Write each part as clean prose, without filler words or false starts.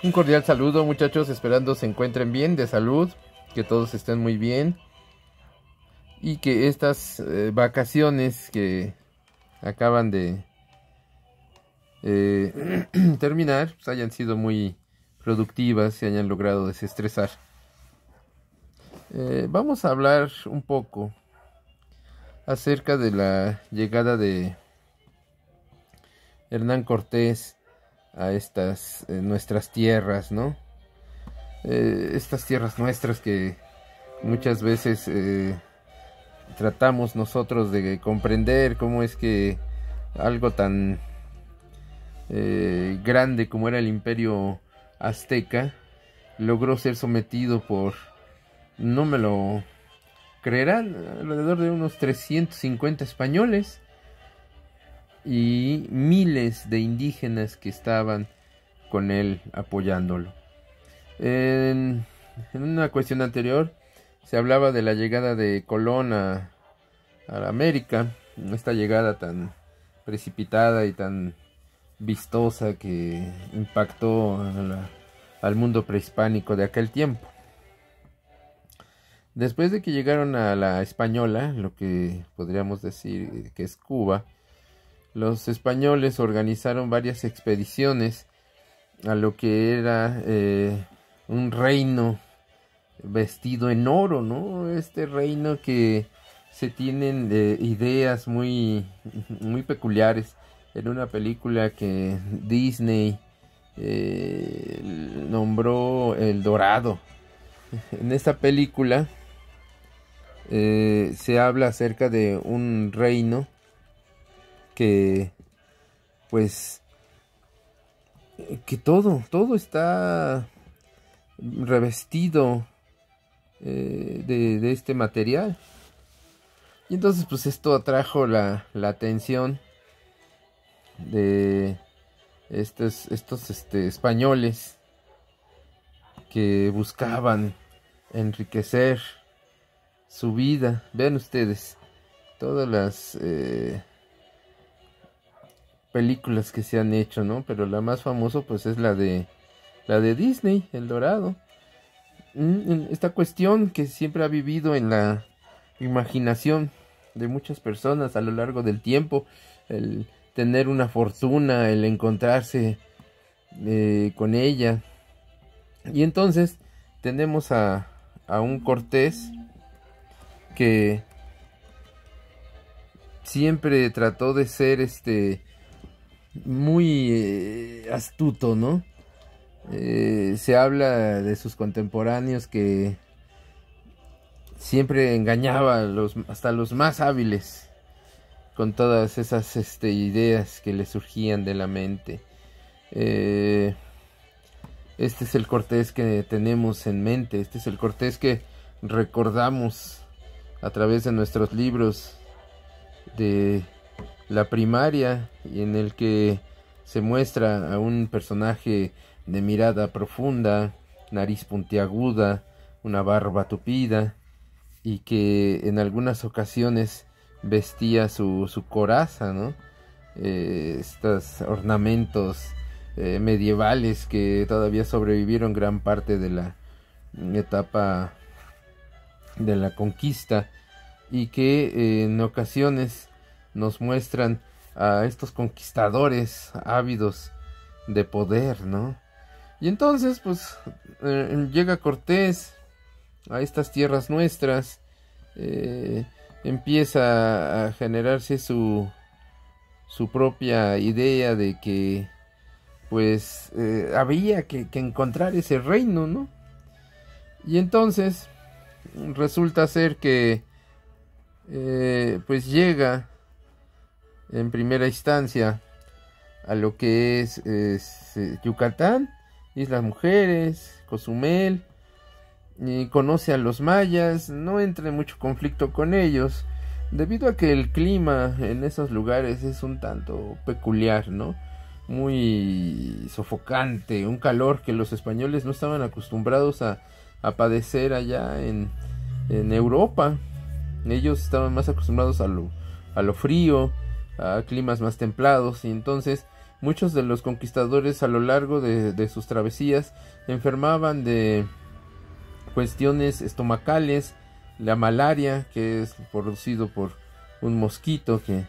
Un cordial saludo, muchachos, esperando se encuentren bien de salud, que todos estén muy bien y que estas vacaciones que acaban de terminar pues hayan sido muy productivas y hayan logrado desestresar. Vamos a hablar un poco acerca de la llegada de Hernán Cortés a estas nuestras tierras, ¿no? Estas tierras nuestras que muchas veces tratamos nosotros de comprender cómo es que algo tan grande como era el imperio azteca logró ser sometido por, no me lo creerán, alrededor de unos 350 españoles y miles de indígenas que estaban con él apoyándolo. En una cuestión anterior se hablaba de la llegada de Colón a América, esta llegada tan precipitada y tan vistosa que impactó al mundo prehispánico de aquel tiempo. Después de que llegaron a la Española, lo que podríamos decir que es Cuba, los españoles organizaron varias expediciones a lo que era un reino vestido en oro, ¿no? Este reino que se tienen ideas muy peculiares. En una película que Disney nombró El Dorado. En esta película se habla acerca de un reino que pues que todo está revestido de este material, y entonces pues esto atrajo la atención de estos españoles que buscaban enriquecer su vida. Vean ustedes todas las películas que se han hecho, ¿no? Pero la más famosa pues es la de Disney, El Dorado. Esta cuestión que siempre ha vivido en la imaginación de muchas personas a lo largo del tiempo, el tener una fortuna, el encontrarse con ella. Y entonces tenemos a un Cortés que siempre trató de ser muy astuto, ¿no? Se habla de sus contemporáneos que siempre engañaba hasta los más hábiles con todas esas ideas que le surgían de la mente. Este es el Cortés que tenemos en mente, este es el Cortés que recordamos a través de nuestros libros de la primaria, y en el que se muestra a un personaje de mirada profunda, nariz puntiaguda, una barba tupida, y que en algunas ocasiones vestía su coraza, ¿no? Estos ornamentos medievales que todavía sobrevivieron gran parte de la etapa de la conquista, y que en ocasiones nos muestran a estos conquistadores ávidos de poder, ¿no? Y entonces pues llega Cortés a estas tierras nuestras, empieza a generarse su propia idea de que pues había que encontrar ese reino, ¿no? Y entonces resulta ser que pues llega en primera instancia a lo que es Yucatán, Islas Mujeres, Cozumel, y conoce a los mayas. No entra en mucho conflicto con ellos, debido a que el clima en esos lugares es un tanto peculiar, ¿no? Muy sofocante, un calor que los españoles no estaban acostumbrados a padecer allá en Europa. Ellos estaban más acostumbrados a lo frío, a climas más templados, y entonces muchos de los conquistadores a lo largo de sus travesías enfermaban de cuestiones estomacales, la malaria, que es producido por un mosquito que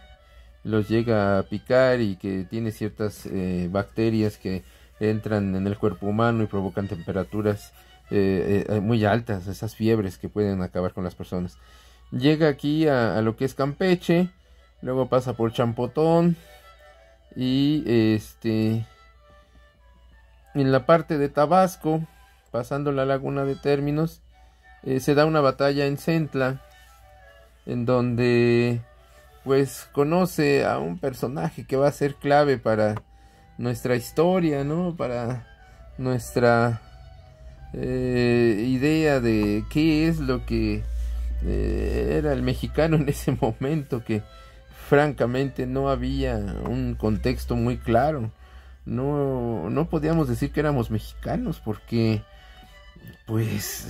los llega a picar y que tiene ciertas bacterias que entran en el cuerpo humano y provocan temperaturas muy altas, esas fiebres que pueden acabar con las personas. Llega aquí a lo que es Campeche, luego pasa por Champotón y en la parte de Tabasco, pasando la laguna de Términos, se da una batalla en Centla, en donde pues conoce a un personaje que va a ser clave para nuestra historia, ¿no? Para nuestra idea de qué es lo que era el mexicano en ese momento, que francamente no había un contexto muy claro. No podíamos decir que éramos mexicanos porque pues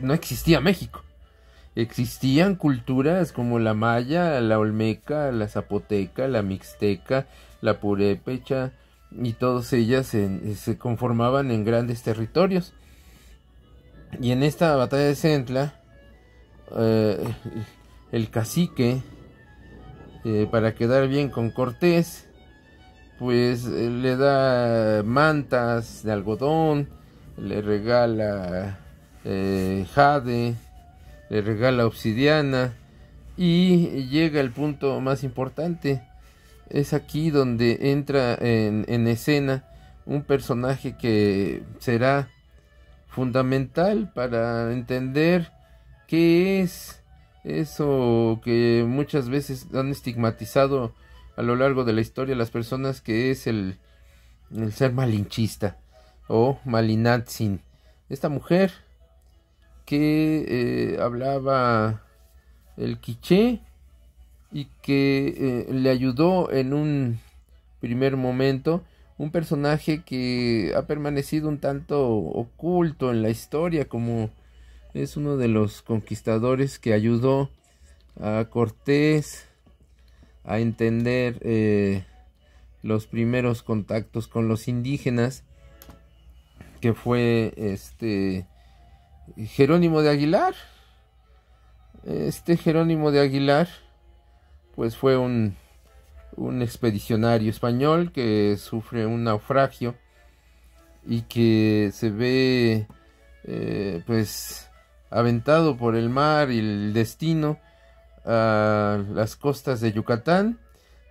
no existía México. Existían culturas como la maya, la olmeca, la zapoteca, la mixteca, la purépecha, y todas ellas se conformaban en grandes territorios. Y en esta batalla de Centla, el cacique, para quedar bien con Cortés, pues le da mantas de algodón, le regala jade, le regala obsidiana, y llega el punto más importante. Es aquí donde entra en escena un personaje que será fundamental para entender qué es eso que muchas veces han estigmatizado a lo largo de la historia las personas, que es el ser malinchista o Malinatzin. Esta mujer que hablaba el quiché y que le ayudó en un primer momento, un personaje que ha permanecido un tanto oculto en la historia, como es uno de los conquistadores que ayudó a Cortés a entender los primeros contactos con los indígenas, que fue Jerónimo de Aguilar. Jerónimo de Aguilar pues fue un expedicionario español que sufre un naufragio y que se ve pues aventado por el mar y el destino a las costas de Yucatán,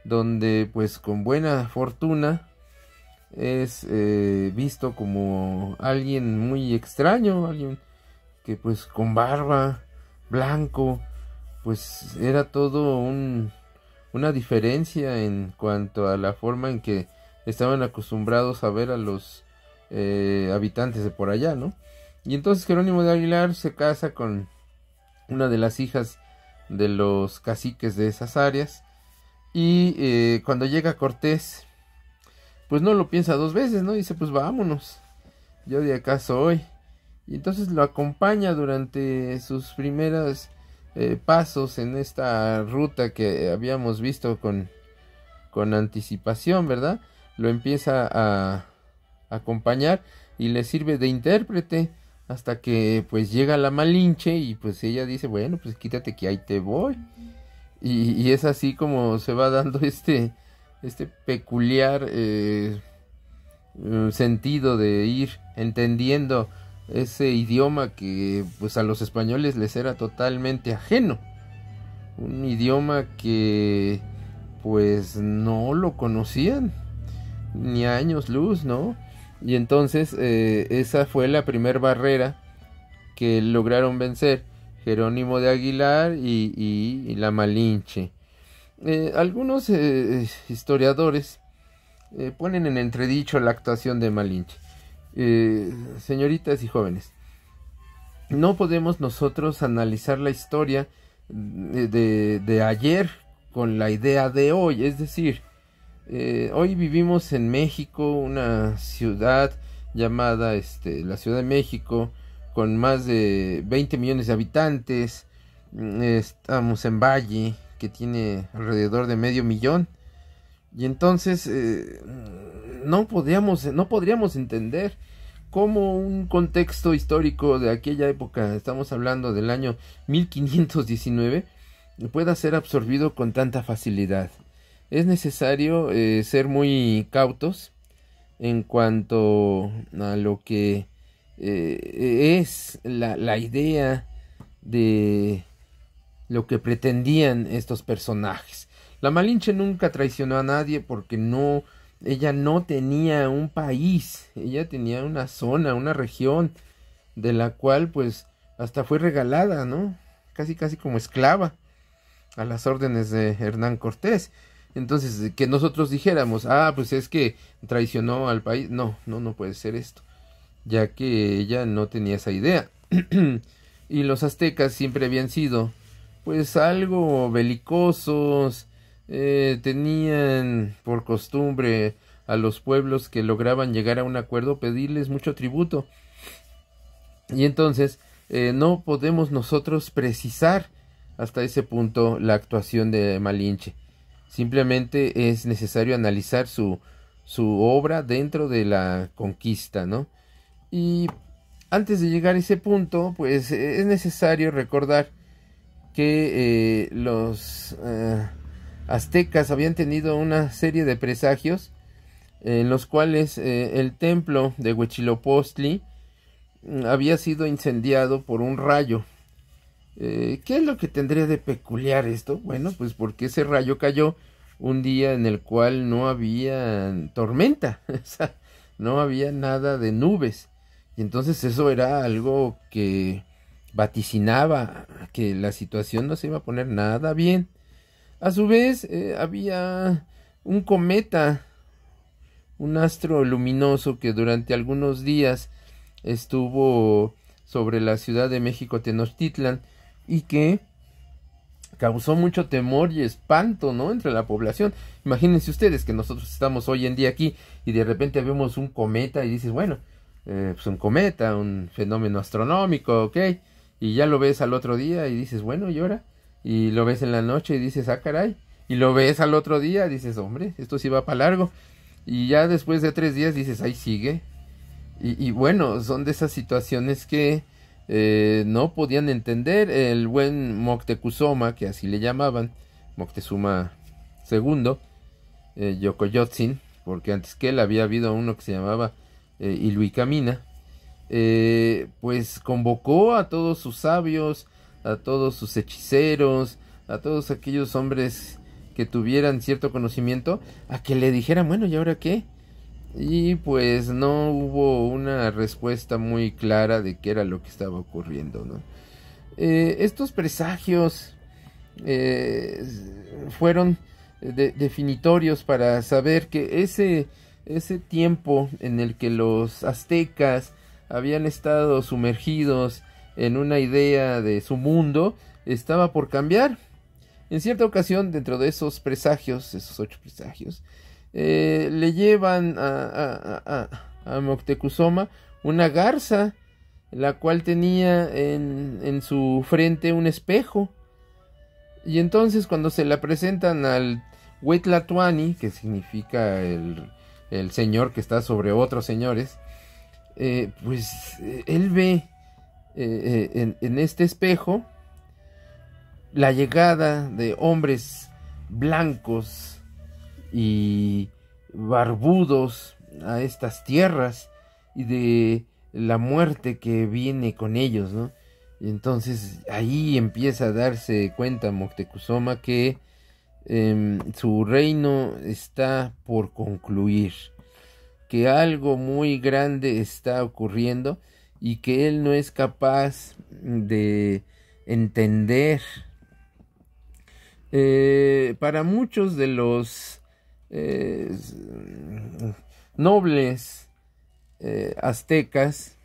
donde pues con buena fortuna es visto como alguien muy extraño, alguien que pues con barba, blanco, pues era todo una diferencia en cuanto a la forma en que estaban acostumbrados a ver a los habitantes de por allá, ¿no? Y entonces Jerónimo de Aguilar se casa con una de las hijas de los caciques de esas áreas, y cuando llega Cortés, pues no lo piensa dos veces, ¿no? Dice, pues vámonos, yo de acá soy. Y entonces lo acompaña durante sus primeros pasos en esta ruta que habíamos visto con anticipación, ¿verdad? Lo empieza a acompañar y le sirve de intérprete hasta que pues llega la Malinche, y pues ella dice, bueno, pues quítate que ahí te voy. Y es así como se va dando este peculiar sentido de ir entendiendo ese idioma que pues a los españoles les era totalmente ajeno, un idioma que pues no lo conocían ni a años luz, ¿no? Y entonces esa fue la primer barrera que lograron vencer Jerónimo de Aguilar y la Malinche. Algunos historiadores ponen en entredicho la actuación de Malinche. Señoritas y jóvenes, no podemos nosotros analizar la historia de ayer con la idea de hoy. Es decir, hoy vivimos en México, una ciudad llamada la Ciudad de México, con más de 20 millones de habitantes. Estamos en Valle, que tiene alrededor de medio millón. Y entonces no podríamos entender cómo un contexto histórico de aquella época, estamos hablando del año 1519, pueda ser absorbido con tanta facilidad. Es necesario ser muy cautos en cuanto a lo que es la idea de lo que pretendían estos personajes. La Malinche nunca traicionó a nadie porque ella no tenía un país, ella tenía una zona, una región, de la cual pues hasta fue regalada, ¿no? Casi como esclava a las órdenes de Hernán Cortés. Entonces, que nosotros dijéramos, pues es que traicionó al país, no puede ser esto, ya que ella no tenía esa idea. Y los aztecas siempre habían sido pues algo belicosos, tenían por costumbre a los pueblos que lograban llegar a un acuerdo pedirles mucho tributo. Y entonces no podemos nosotros precisar hasta ese punto la actuación de Malinche. Simplemente es necesario analizar su obra dentro de la conquista, ¿no? Y antes de llegar a ese punto, pues es necesario recordar que los aztecas habían tenido una serie de presagios en los cuales el templo de Huitzilopochtli había sido incendiado por un rayo. ¿Qué es lo que tendría de peculiar esto? Bueno, pues porque ese rayo cayó un día en el cual no había tormenta, o sea, no había nada de nubes. Y entonces eso era algo que vaticinaba que la situación no se iba a poner nada bien. A su vez, había un cometa, un astro luminoso que durante algunos días estuvo sobre la Ciudad de México Tenochtitlan y que causó mucho temor y espanto, ¿no?, entre la población. Imagínense ustedes que nosotros estamos hoy en día aquí y de repente vemos un cometa y dices, bueno, pues un cometa, un fenómeno astronómico, ok, y ya lo ves al otro día y dices, bueno, ¿y ahora? Y lo ves en la noche y dices, caray, y lo ves al otro día y dices, hombre, esto sí va para largo, y ya después de 3 días dices, ahí sigue, y bueno, son de esas situaciones que no podían entender. El buen Moctezuma, que así le llamaban, Moctezuma II, Yocoyotzin, porque antes que él había habido uno que se llamaba Iluicamina, pues convocó a todos sus sabios, a todos sus hechiceros, a todos aquellos hombres que tuvieran cierto conocimiento, a que le dijeran, bueno, ¿y ahora qué? Y pues no hubo una respuesta muy clara de qué era lo que estaba ocurriendo, ¿no? Estos presagios fueron definitorios para saber que ese tiempo en el que los aztecas habían estado sumergidos en una idea de su mundo estaba por cambiar. En cierta ocasión, dentro de esos presagios, esos 8 presagios, le llevan a Moctezuma una garza, la cual tenía en su frente un espejo. Y entonces cuando se la presentan al Huitlatuani, que significa el señor que está sobre otros señores, pues él ve en este espejo la llegada de hombres blancos y barbudos a estas tierras y de la muerte que viene con ellos, ¿no? Y entonces ahí empieza a darse cuenta Moctezuma que su reino está por concluir, que algo muy grande está ocurriendo y que él no es capaz de entender. Para muchos de los nobles aztecas,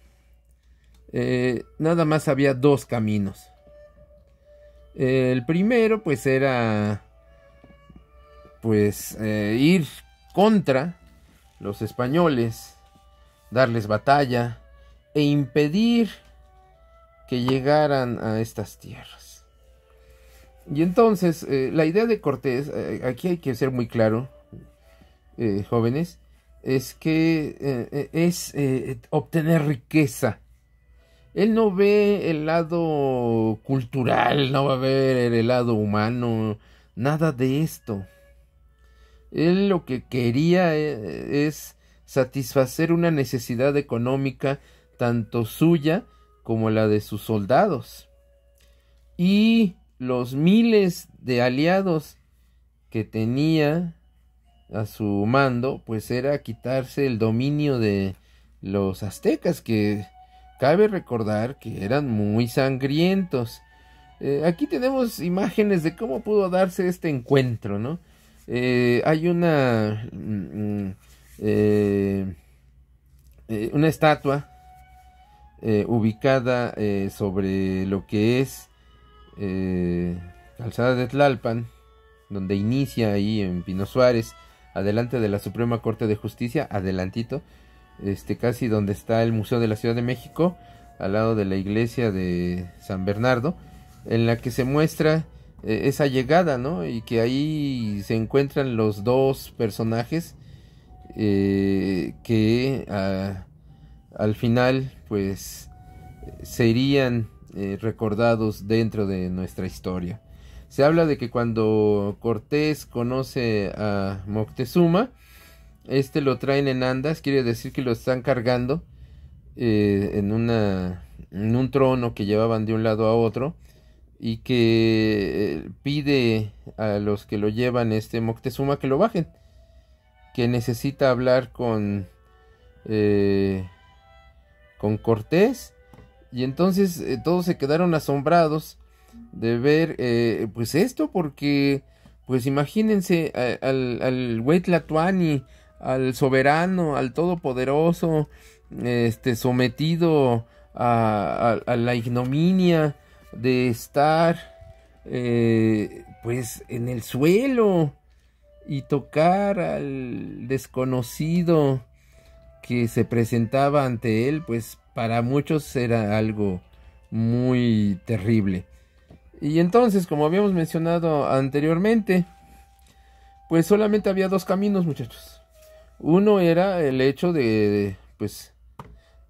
nada más había 2 caminos. El primero pues era pues ir contra los españoles, darles batalla e impedir que llegaran a estas tierras. Y entonces la idea de Cortés, aquí hay que ser muy claro, jóvenes, es que es obtener riqueza. Él no ve el lado cultural, no va a ver el lado humano, nada de esto. Él lo que quería es satisfacer una necesidad económica, tanto suya como la de sus soldados. Y los miles de aliados que tenía a su mando, pues era quitarse el dominio de los aztecas, que cabe recordar que eran muy sangrientos. Aquí tenemos imágenes de cómo pudo darse este encuentro, ¿no? Hay una estatua ubicada sobre lo que es Calzada de Tlalpan, donde inicia ahí en Pino Suárez, adelante de la Suprema Corte de Justicia, adelantito, casi donde está el Museo de la Ciudad de México, al lado de la iglesia de San Bernardo, en la que se muestra esa llegada, ¿no? Y que ahí se encuentran los dos personajes que al final pues serían recordados dentro de nuestra historia. Se habla de que cuando Cortés conoce a Moctezuma, lo traen en andas, quiere decir que lo están cargando en un trono que llevaban de un lado a otro, y que pide a los que lo llevan Moctezuma que lo bajen, que necesita hablar con Cortés. Y entonces todos se quedaron asombrados de ver pues esto, porque pues imagínense al güey Tlatuani, al soberano, al todopoderoso, sometido a la ignominia de estar pues en el suelo y tocar al desconocido que se presentaba ante él, pues para muchos era algo muy terrible. Y entonces, como habíamos mencionado anteriormente, pues solamente había dos caminos, muchachos. Uno era el hecho de pues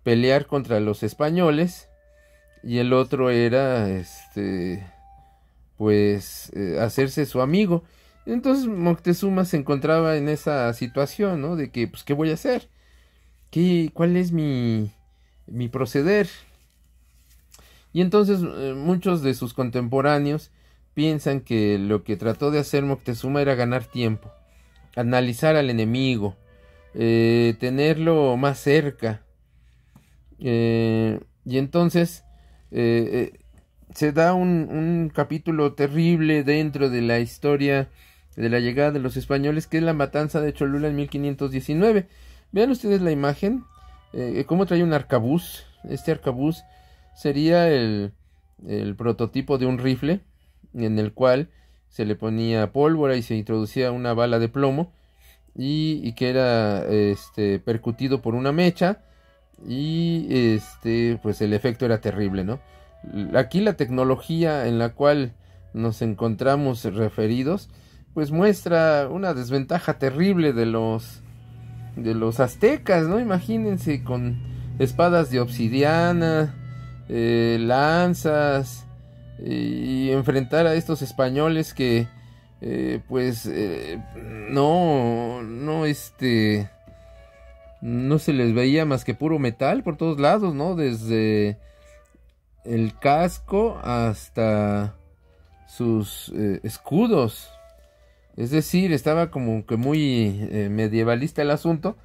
pelear contra los españoles, y el otro era pues hacerse su amigo. Entonces Moctezuma se encontraba en esa situación, ¿no? De que pues ¿qué voy a hacer? ¿Cuál es mi proceder? Y entonces muchos de sus contemporáneos piensan que lo que trató de hacer Moctezuma era ganar tiempo, analizar al enemigo, tenerlo más cerca, y entonces se da un capítulo terrible dentro de la historia de la llegada de los españoles, que es la matanza de Cholula en 1519. Vean ustedes la imagen, cómo trae un arcabuz. Este arcabuz sería el prototipo de un rifle, en el cual se le ponía pólvora y se introducía una bala de plomo, y que era percutido por una mecha, y pues el efecto era terrible, ¿no? Aquí la tecnología en la cual nos encontramos referidos pues muestra una desventaja terrible de los aztecas, ¿no? Imagínense, con espadas de obsidiana, lanzas, y enfrentar a estos españoles que pues no se les veía más que puro metal por todos lados, ¿no? Desde el casco hasta sus escudos. Es decir, estaba como que muy medievalista el asunto,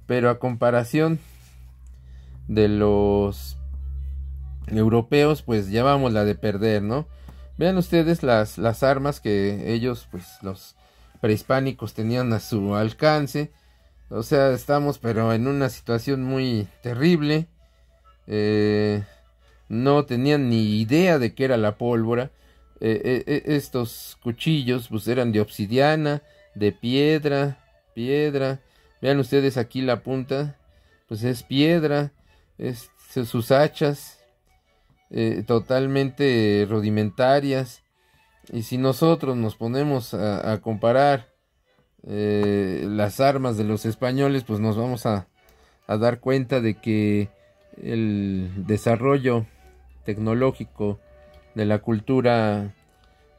pero a comparación de los europeos, pues ya vamos la de perder, ¿no? Vean ustedes las armas que ellos, pues los prehispánicos, tenían a su alcance. O sea, estamos pero en una situación muy terrible. No tenían ni idea de qué era la pólvora. Estos cuchillos pues eran de obsidiana, de piedra. Vean ustedes aquí la punta, pues es piedra. Sus hachas totalmente rudimentarias. Y si nosotros nos ponemos a comparar las armas de los españoles, pues nos vamos a dar cuenta de que el desarrollo tecnológico de la cultura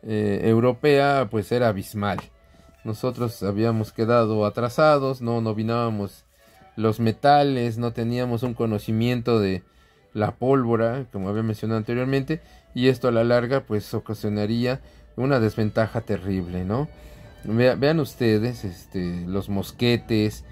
europea pues era abismal. Nosotros habíamos quedado atrasados, no dominábamos los metales, no teníamos un conocimiento de la pólvora, como había mencionado anteriormente, y esto a la larga pues ocasionaría una desventaja terrible, ¿no? Vean ustedes los mosquetes,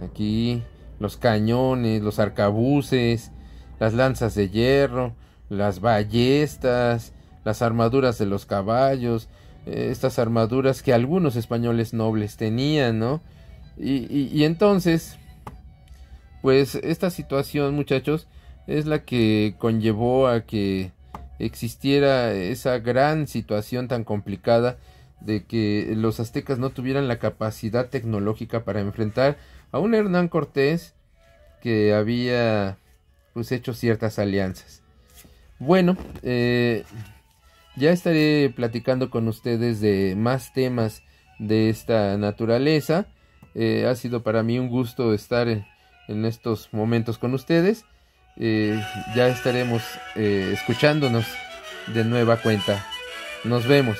aquí los cañones, los arcabuces, las lanzas de hierro, las ballestas, las armaduras de los caballos, estas armaduras que algunos españoles nobles tenían, ¿no? Y entonces, pues esta situación, muchachos, es la que conllevó a que existiera esa gran situación tan complicada de que los aztecas no tuvieran la capacidad tecnológica para enfrentar a un Hernán Cortés que había pues hecho ciertas alianzas. Bueno, ya estaré platicando con ustedes de más temas de esta naturaleza. Ha sido para mí un gusto estar en estos momentos con ustedes. Ya estaremos escuchándonos de nueva cuenta. Nos vemos.